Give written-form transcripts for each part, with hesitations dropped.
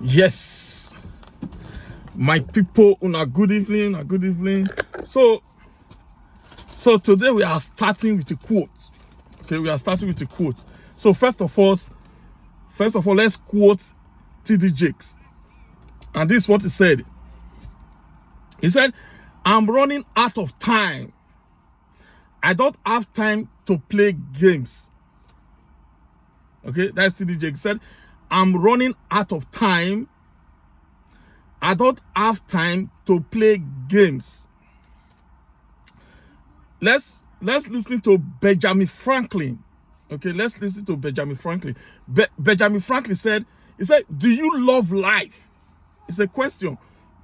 Yes, my people, una good evening, good evening. So today we are starting with a quote. Okay, we are starting with a quote. So first of all, let's quote TD Jakes. And this is what he said. He said, "I'm running out of time. I don't have time to play games." Okay, that's TD Jakes. He said, "I'm running out of time. I don't have time to play games." Let's listen to Benjamin Franklin. Okay, let's listen to Benjamin Franklin. Benjamin Franklin said, "Do you love life?" It's a question.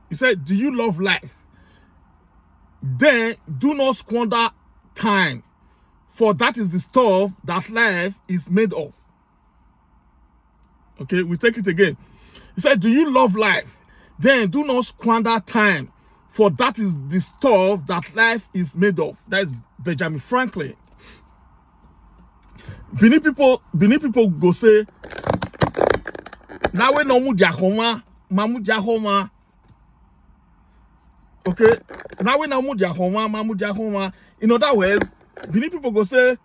He said, "Do you love life? Then do not squander time, for that is the stuff that life is made of." Okay, we take it again. He said, "Do you love life? Then do not squander time, for that is the stuff that life is made of." That is Benjamin Franklin. Benin people go say, "Nawe no mu diahoma, mamu diahoma." Okay, nawe no mu diahoma, mamu diahoma. In other words, Benin people go say,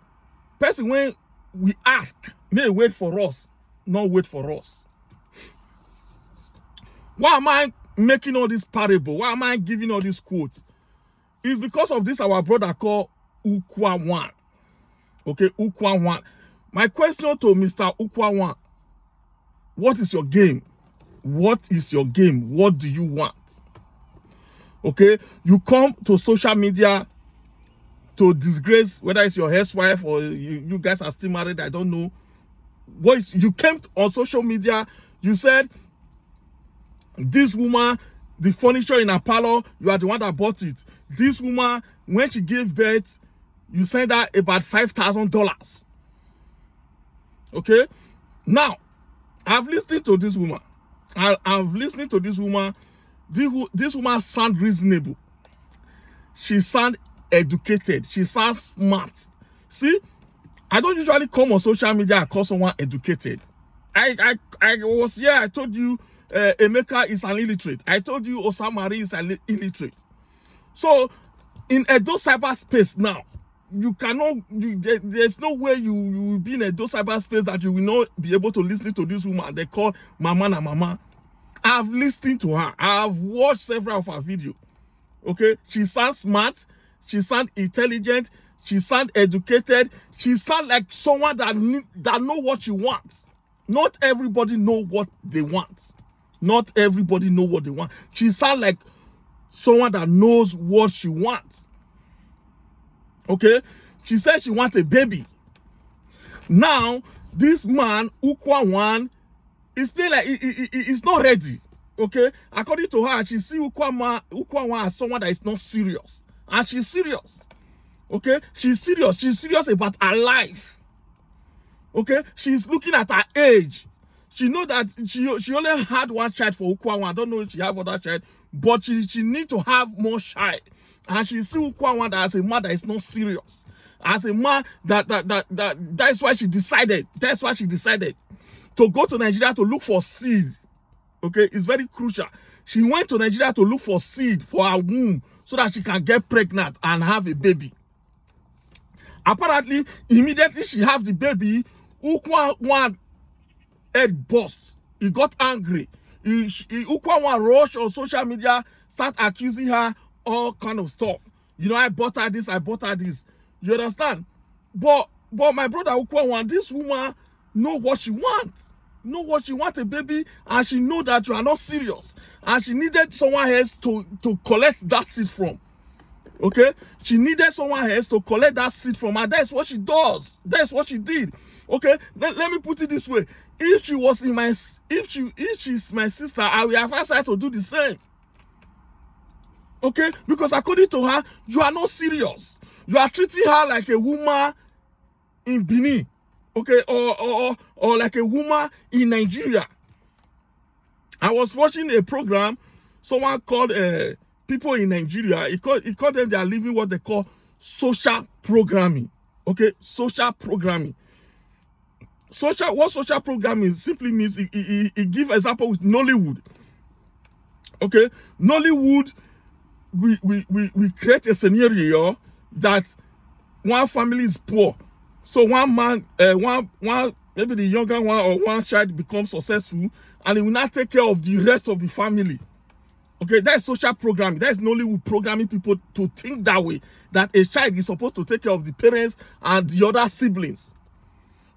"Person when we ask, may wait for us, not wait for us." Why am I making all this parable? Why am I giving all these quotes? It's because of this our brother called Ukwa-1. Okay, Ukwa-1. My question to Mr. Ukwa-1, what is your game? What is your game? What do you want? Okay, you come to social media to disgrace, whether it's your ex-wife or you guys are still married, I don't know. You came on social media, you said, "This woman, the furniture in her parlor, you are the one that bought it. This woman, when she gave birth, you sent her about $5,000. Okay? Now, I've listened to this woman. I've listened to this woman. This woman sounds reasonable. She sounds educated. She sounds smart. See, I don't usually come on social media and call someone educated. I was here, I told you Emeka is an illiterate. I told you Osamari is an illiterate. So, in Edo cyberspace now, there's no way you will be in Edo cyberspace that you will not be able to listen to this woman they call Mama na Mama. I've listened to her. I've watched several of her videos. Okay, she sounds smart. She sounds intelligent. She sounds educated. She sounds like someone that know what she wants. Not everybody know what they want. Not everybody know what they want. She sounds like someone that knows what she wants. Okay, she said she wants a baby. Now, this man, Ukwa-1, is playing like he's not ready. Okay, according to her, she see Ukwa-1 as someone that is not serious. And she's serious. Okay, she's serious. She's serious about her life. Okay, she's looking at her age. She know that she only had one child for Ukwa-1. I don't know if she have other child, but she need to have more child. And she see Ukwa-1 as a man that is not serious. As a man that's why she decided. That's why she decided to go to Nigeria to look for seed. Okay, it's very crucial. She went to Nigeria to look for seed for her womb so that she can get pregnant and have a baby. Apparently, immediately she have the baby, Ukwa-1 head burst. He got angry. Ukwa-1 rushed on social media, start accusing her all kind of stuff. You know, I bought her this, I bought her this. You understand? But my brother Ukwa-1, this woman know what she wants. Know what she wants, a baby, and she know that you are not serious. And she needed someone else to collect that seed from. Okay? She needed someone else to collect that seed from, and that's what she does. That's what she did. Okay? Let me put it this way. If she's my sister, I will advise her to do the same. Okay? Because according to her, you are not serious. You are treating her like a woman in Benin. Okay, or like a woman in Nigeria. I was watching a program, someone called people in Nigeria. He called them, they are living what they call social programming. Okay, social programming. What social programming simply means, it give example with Nollywood. Okay, Nollywood, we create a scenario that one family is poor, so one man, one maybe the younger one or one child becomes successful, and he will not take care of the rest of the family. Okay, that's social programming. That's Nollywood programming people to think that way, that a child is supposed to take care of the parents and the other siblings.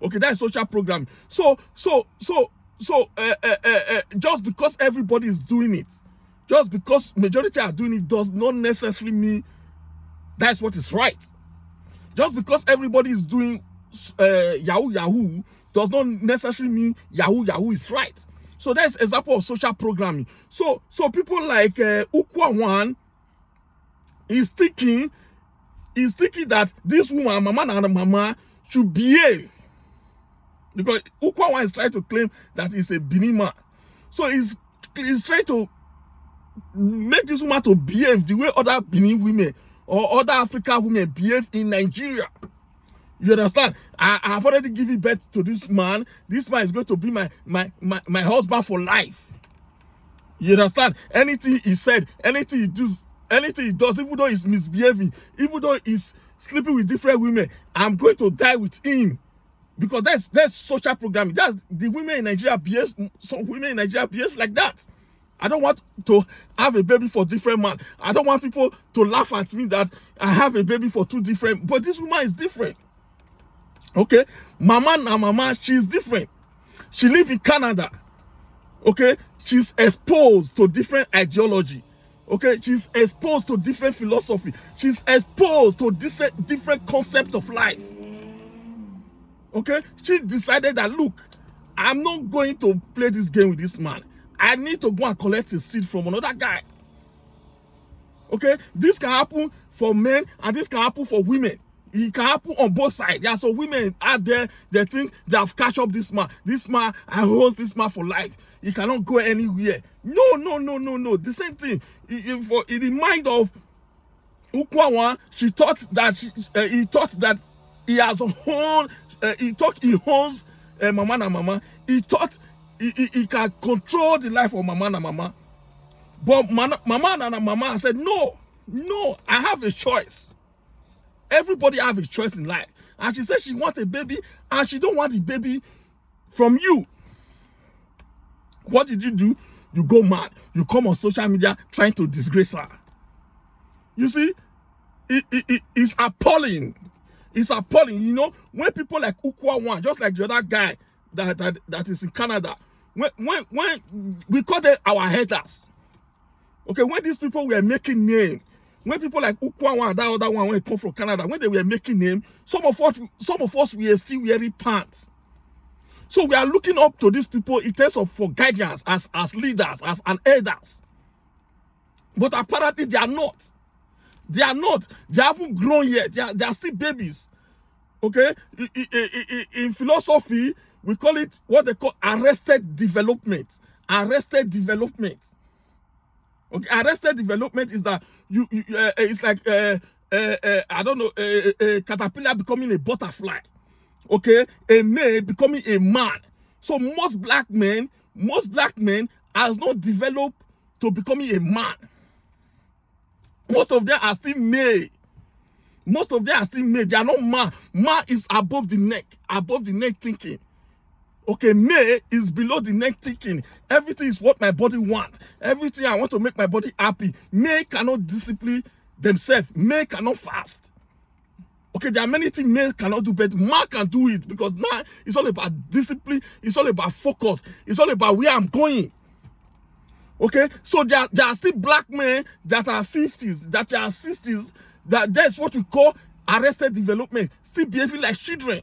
Okay, that's social programming. So, just because everybody is doing it, just because majority are doing it, does not necessarily mean that's what is right. Just because everybody is doing Yahoo, does not necessarily mean Yahoo is right. So that's an example of social programming. So people like Ukwa-1 is thinking that this woman, mama and mama, should behave. Because Ukwa-1 is trying to claim that he's a Benin man. So he's trying to make this woman to behave the way other Benin women or other African women behave in Nigeria. You understand? I have already given birth to this man. This man is going to be my husband for life. You understand? Anything he said, anything he does, even though he's misbehaving, even though he's sleeping with different women, I'm going to die with him. Because that's social programming. That's the women in Nigeria behave. Some women in Nigeria behave like that. I don't want to have a baby for different men. I don't want people to laugh at me that I have a baby for two different. But this woman is different. Okay, mama, she's different. She lives in Canada. Okay, she's exposed to different ideology. Okay, she's exposed to different philosophy. She's exposed to different concept of life. Okay, she decided that, look, I'm not going to play this game with this man. I need to go and collect a seed from another guy. Okay, this can happen for men and this can happen for women. It can happen on both sides. There are some women out there, they think they have catch up this man. This man, I host this man for life. He cannot go anywhere. No. The same thing. In the mind of Ukwa-1, he thought that he has own. He thought he owns mama and mama. He thought he can control the life of mama and mama. But mama and mama said, no, I have a choice. Everybody have a choice in life. And she said she wants a baby and she don't want the baby from you. What did you do? You go mad. You come on social media trying to disgrace her. You see, it's appalling. It's appalling. You know, when people like Ukwa-1, just like the other guy that is in Canada, when we call them our haters. Okay, when these people were making name, when people like Ukwa-1 and that other one, when they come from Canada, when they were making name, some of us were still wearing pants. So we are looking up to these people in terms of for guidance, as leaders, as an elders. But apparently they are not. They are not. They haven't grown yet. They are still babies. Okay? In philosophy, we call it what they call arrested development. Arrested development. Okay, arrested development is that it's like I don't know, a caterpillar becoming a butterfly. Okay, a male becoming a man. So most black men has not developed to becoming a man. Most of them are still male. Most of them are still male. They are not man. Man is above the neck thinking. Okay, male is below the neck thinking. Everything is what my body wants. Everything I want to make my body happy. Male cannot discipline themselves. Male cannot fast. Okay, there are many things male cannot do, but man can do it because now it's all about discipline. It's all about focus. It's all about where I'm going. Okay, so there are still black men that are 50s, that are 60s, that's what we call arrested development, still behaving like children.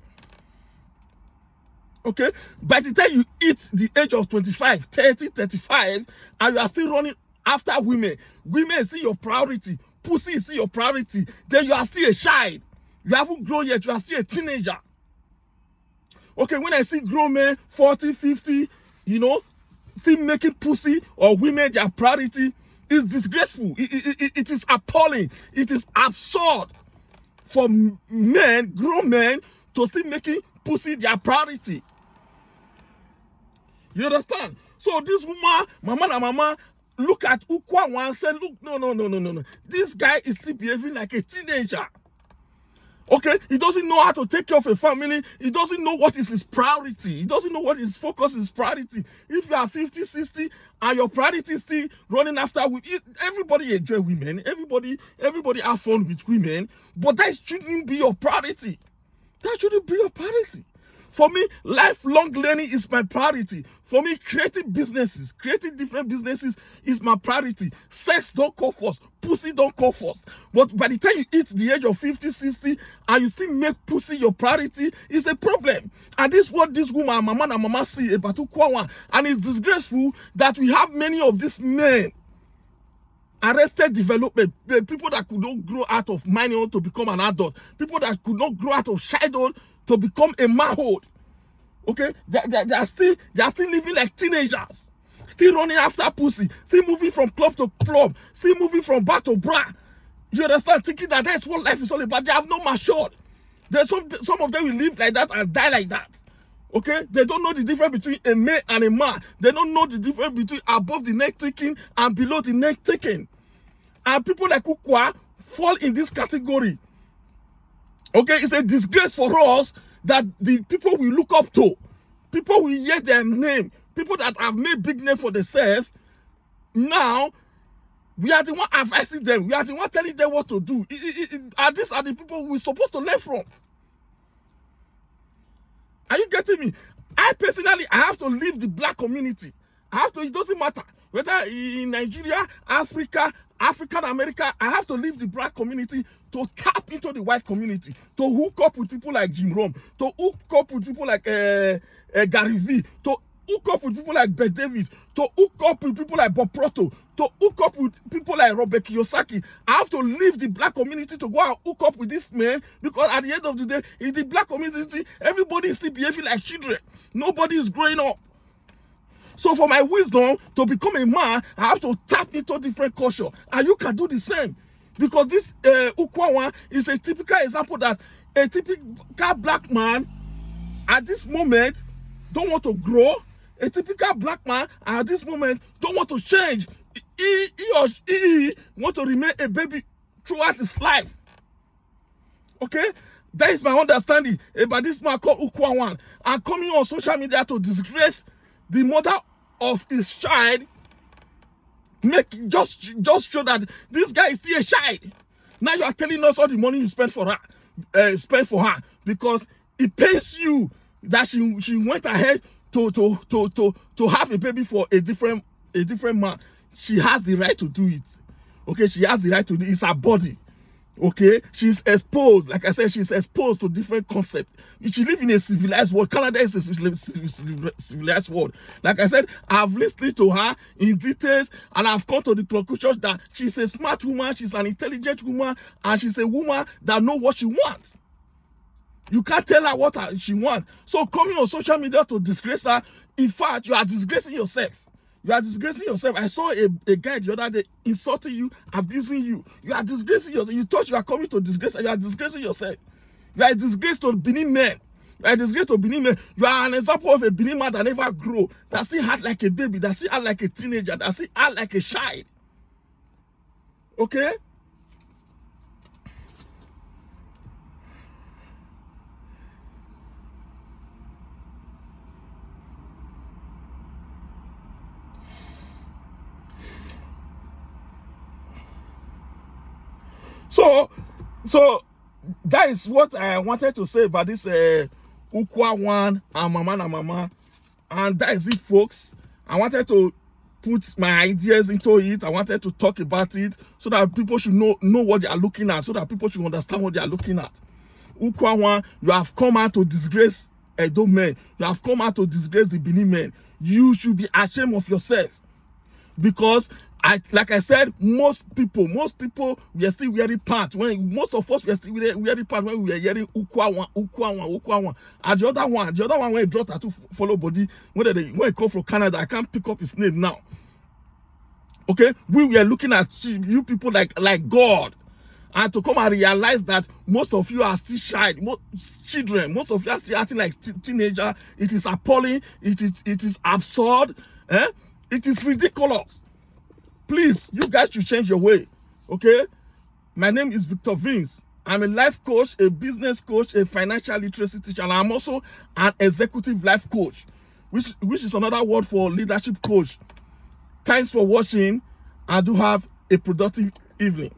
Okay, by the time you hit the age of 25, 30, 35, and you are still running after women is still your priority, pussy is still your priority, then you are still a child. You haven't grown yet, you are still a teenager. Okay, when I see grown men, 40, 50, you know, still making pussy or women their priority, is disgraceful. It is appalling. It is absurd for men, grown men, to still making pussy their priority. You understand? So this woman, mama na mama, look at Ukwa-1 and say, look, no. This guy is still behaving like a teenager. Okay, he doesn't know how to take care of a family. He doesn't know what is his priority. He doesn't know what his focus is priority. If you are 50, 60, and your priority is still running after everybody enjoy women. Everybody have fun with women. But that shouldn't be your priority. That shouldn't be your priority. For me, lifelong learning is my priority. For me, creating different businesses is my priority. Sex don't come first. Pussy don't come first. But by the time you hit the age of 50, 60, and you still make pussy your priority, it's a problem. And this is what this woman, mama and mama, see about Ukwa-1. And it's disgraceful that we have many of these men arrested development, people that could not grow out of minor to become an adult, people that could not grow out of childhood to become a manhood. Okay, they are still living like teenagers, still running after pussy, still moving from club to club, still moving from bar to bra. You understand? Thinking that that's what life is all about. They have not matured. There's some of them will live like that and die like that. Okay, they don't know the difference between a male and a man. They don't know the difference between above the neck taking and below the neck taking. And people like Ukwa fall in this category. Okay, it's a disgrace for us that the people we look up to, people we hear their name, people that have made big name for themselves, now we are the one advising them. We are the one telling them what to do. And these are the people we're supposed to learn from. Are you getting me? I personally, I have to leave the black community. I have to, it doesn't matter. Whether in Nigeria, Africa, African America, I have to leave the black community to tap into the white community, to hook up with people like Jim Rome, to hook up with people like Gary V, to hook up with people like Beth David, to hook up with people like Bob Proto, to hook up with people like Robert Kiyosaki. I have to leave the black community to go and hook up with this man, because at the end of the day, in the black community, everybody is still behaving like children. Nobody is growing up. So for my wisdom to become a man, I have to tap into different culture. And you can do the same. Because this Ukwa-1 is a typical example that a typical black man at this moment don't want to grow. A typical black man at this moment don't want to change. He want to remain a baby throughout his life. Okay? That is my understanding about this man called Ukwa-1. And coming on social media to disgrace the mother of his child, just show that this guy is still a child. Now you are telling us all the money you spent for her, because it pays you that she went ahead to have a baby for a different man. She has the right to do it. Okay, she has the right to do it. It's her body. Okay, she's exposed. Like I said, she's exposed to different concepts. She lives in a civilized world. Canada is a civilized world. Like I said, I've listened to her in details, and I've come to the conclusion that she's a smart woman, she's an intelligent woman, and she's a woman that knows what she wants. You can't tell her what she wants. So coming on social media to disgrace her, in fact, you are disgracing yourself. You are disgracing yourself. I saw a guy the other day insulting you, abusing you. You are disgracing yourself. You thought you are coming to disgrace, you are disgracing yourself. You are a disgrace to Benin men. You are a disgrace to Benin men. You are an example of a Benin man that never grew, that still act like a baby, that still act like a teenager, that still act like a child. Okay? So that is what I wanted to say about this Ukwa-1 and Mama. And that is it, folks. I wanted to put my ideas into it. I wanted to talk about it so that people should know what they are looking at, so that people should understand what they are looking at. Ukwa-1, you have come out to disgrace Edo men. You have come out to disgrace the Benin men. You should be ashamed of yourself. Because like I said, most people we are still wearing pants. When most of us were still wearing pants when we were hearing Ukwa-1. And the other one when he draw tattoo follow body, when he come from Canada, I can't pick up his name now. Okay, we were looking at you people like God. and to come and realize that most of you are still children. Most of you are still acting like teenager. It is appalling. It is absurd. It is ridiculous. Please, you guys should change your way. Okay? My name is Victor Vince. I'm a life coach, a business coach, a financial literacy teacher, and I'm also an executive life coach, which is another word for leadership coach. Thanks for watching, and do have a productive evening.